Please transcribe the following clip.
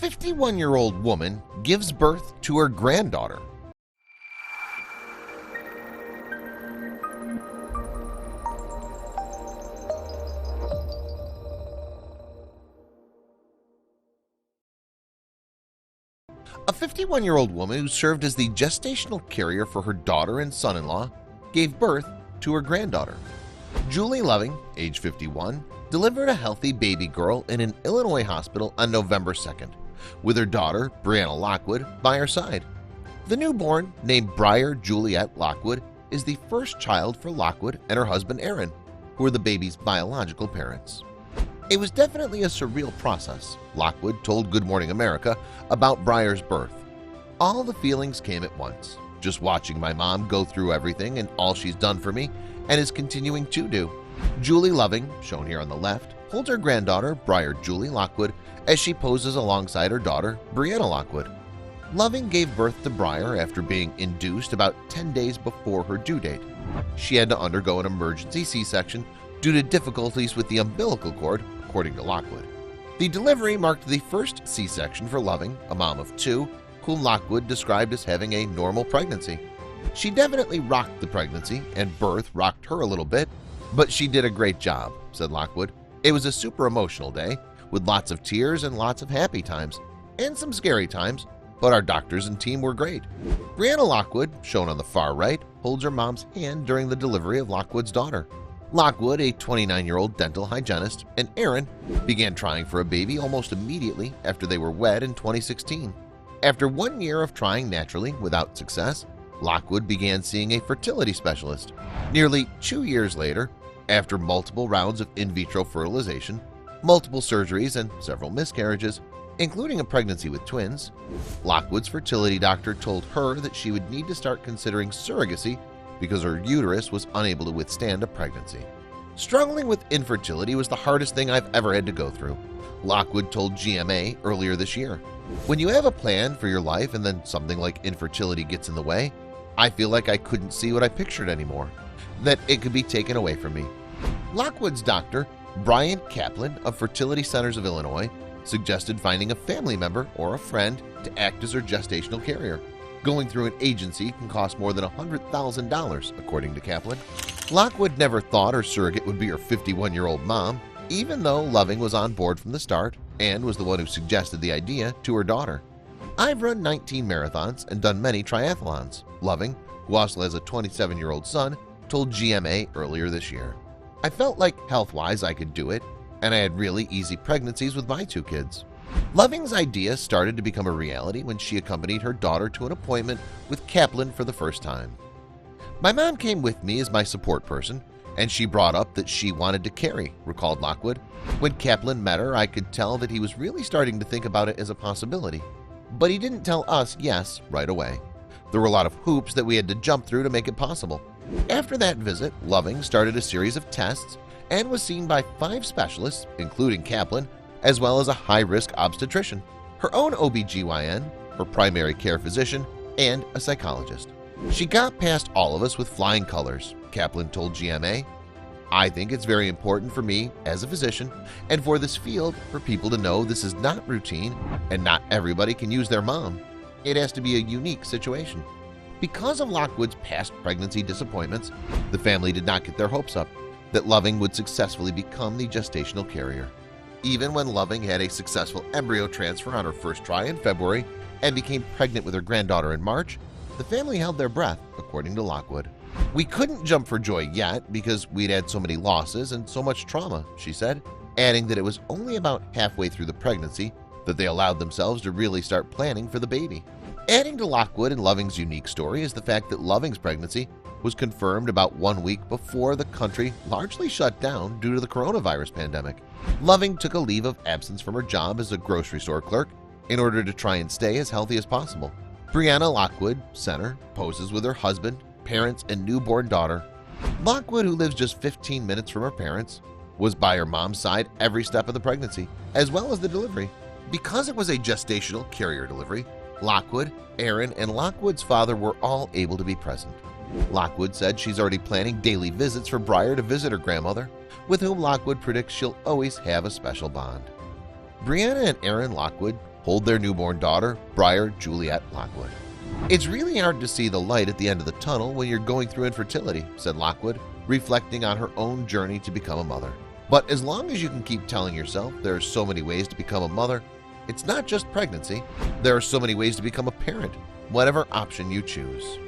51-year-old woman gives birth to her granddaughter. A 51-year-old woman who served as the gestational carrier for her daughter and son-in-law gave birth to her granddaughter. Julie Loving, age 51, delivered a healthy baby girl in an Illinois hospital on November 2nd, with her daughter, Breanna Lockwood, by her side. The newborn, named Briar Juliet Lockwood, is the first child for Lockwood and her husband Aaron, who are the baby's biological parents. It was definitely a surreal process, Lockwood told Good Morning America about Briar's birth. All the feelings came at once, just watching my mom go through everything and all she's done for me and is continuing to do. Julie Loving, shown here on the left, holds her granddaughter, Briar Julie Lockwood, as she poses alongside her daughter, Breanna Lockwood. Loving gave birth to Briar after being induced about 10 days before her due date. She had to undergo an emergency C-section due to difficulties with the umbilical cord, according to Lockwood. The delivery marked the first C-section for Loving, a mom of two, whom Lockwood described as having a normal pregnancy. She definitely rocked the pregnancy, and birth rocked her a little bit, but she did a great job, said Lockwood. It was a super emotional day, with lots of tears and lots of happy times, and some scary times, but our doctors and team were great. Breanna Lockwood, shown on the far right, holds her mom's hand during the delivery of Lockwood's daughter. Lockwood, a 29-year-old dental hygienist, and Aaron began trying for a baby almost immediately after they were wed in 2016. After 1 year of trying naturally without success, Lockwood began seeing a fertility specialist. Nearly 2 years later, after multiple rounds of in vitro fertilization, multiple surgeries, and several miscarriages, including a pregnancy with twins, Lockwood's fertility doctor told her that she would need to start considering surrogacy because her uterus was unable to withstand a pregnancy. Struggling with infertility was the hardest thing I've ever had to go through, Lockwood told GMA earlier this year. When you have a plan for your life and then something like infertility gets in the way, I feel like I couldn't see what I pictured anymore, that it could be taken away from me. Lockwood's doctor, Brian Kaplan of Fertility Centers of Illinois, suggested finding a family member or a friend to act as her gestational carrier. Going through an agency can cost more than $100,000, according to Kaplan. Lockwood never thought her surrogate would be her 51-year-old mom, even though Loving was on board from the start and was the one who suggested the idea to her daughter. I've run 19 marathons and done many triathlons, Loving, who also has a 27-year-old son, told GMA earlier this year. I felt like health-wise I could do it, and I had really easy pregnancies with my two kids. Loving's idea started to become a reality when she accompanied her daughter to an appointment with Kaplan for the first time. My mom came with me as my support person, and she brought up that she wanted to carry, recalled Lockwood. When Kaplan met her, I could tell that he was really starting to think about it as a possibility. But he didn't tell us yes right away. There were a lot of hoops that we had to jump through to make it possible. After that visit, Loving started a series of tests and was seen by 5 specialists, including Kaplan, as well as a high-risk obstetrician, her own OBGYN, her primary care physician, and a psychologist. She got past all of us with flying colors, Kaplan told GMA. I think it's very important for me as a physician and for this field for people to know this is not routine and not everybody can use their mom. It has to be a unique situation. Because of Lockwood's past pregnancy disappointments, the family did not get their hopes up that Loving would successfully become the gestational carrier. Even when Loving had a successful embryo transfer on her first try in February and became pregnant with her granddaughter in March, the family held their breath, according to Lockwood. We couldn't jump for joy yet because we'd had so many losses and so much trauma, she said, adding that it was only about halfway through the pregnancy that they allowed themselves to really start planning for the baby. Adding to Lockwood and Loving's unique story is the fact that Loving's pregnancy was confirmed about 1 week before the country largely shut down due to the coronavirus pandemic. Loving took a leave of absence from her job as a grocery store clerk in order to try and stay as healthy as possible. Breanna Lockwood, center, poses with her husband, parents, and newborn daughter. Lockwood, who lives just 15 minutes from her parents, was by her mom's side every step of the pregnancy, as well as the delivery. Because it was a gestational carrier delivery, Lockwood, Aaron, and Lockwood's father were all able to be present. Lockwood said she's already planning daily visits for Briar to visit her grandmother, with whom Lockwood predicts she'll always have a special bond. Breanna and Aaron Lockwood hold their newborn daughter, Breanna Juliet Lockwood. "It's really hard to see the light at the end of the tunnel when you're going through infertility," said Lockwood, reflecting on her own journey to become a mother. "But as long as you can keep telling yourself there are so many ways to become a mother, it's not just pregnancy. There are so many ways to become a parent, whatever option you choose."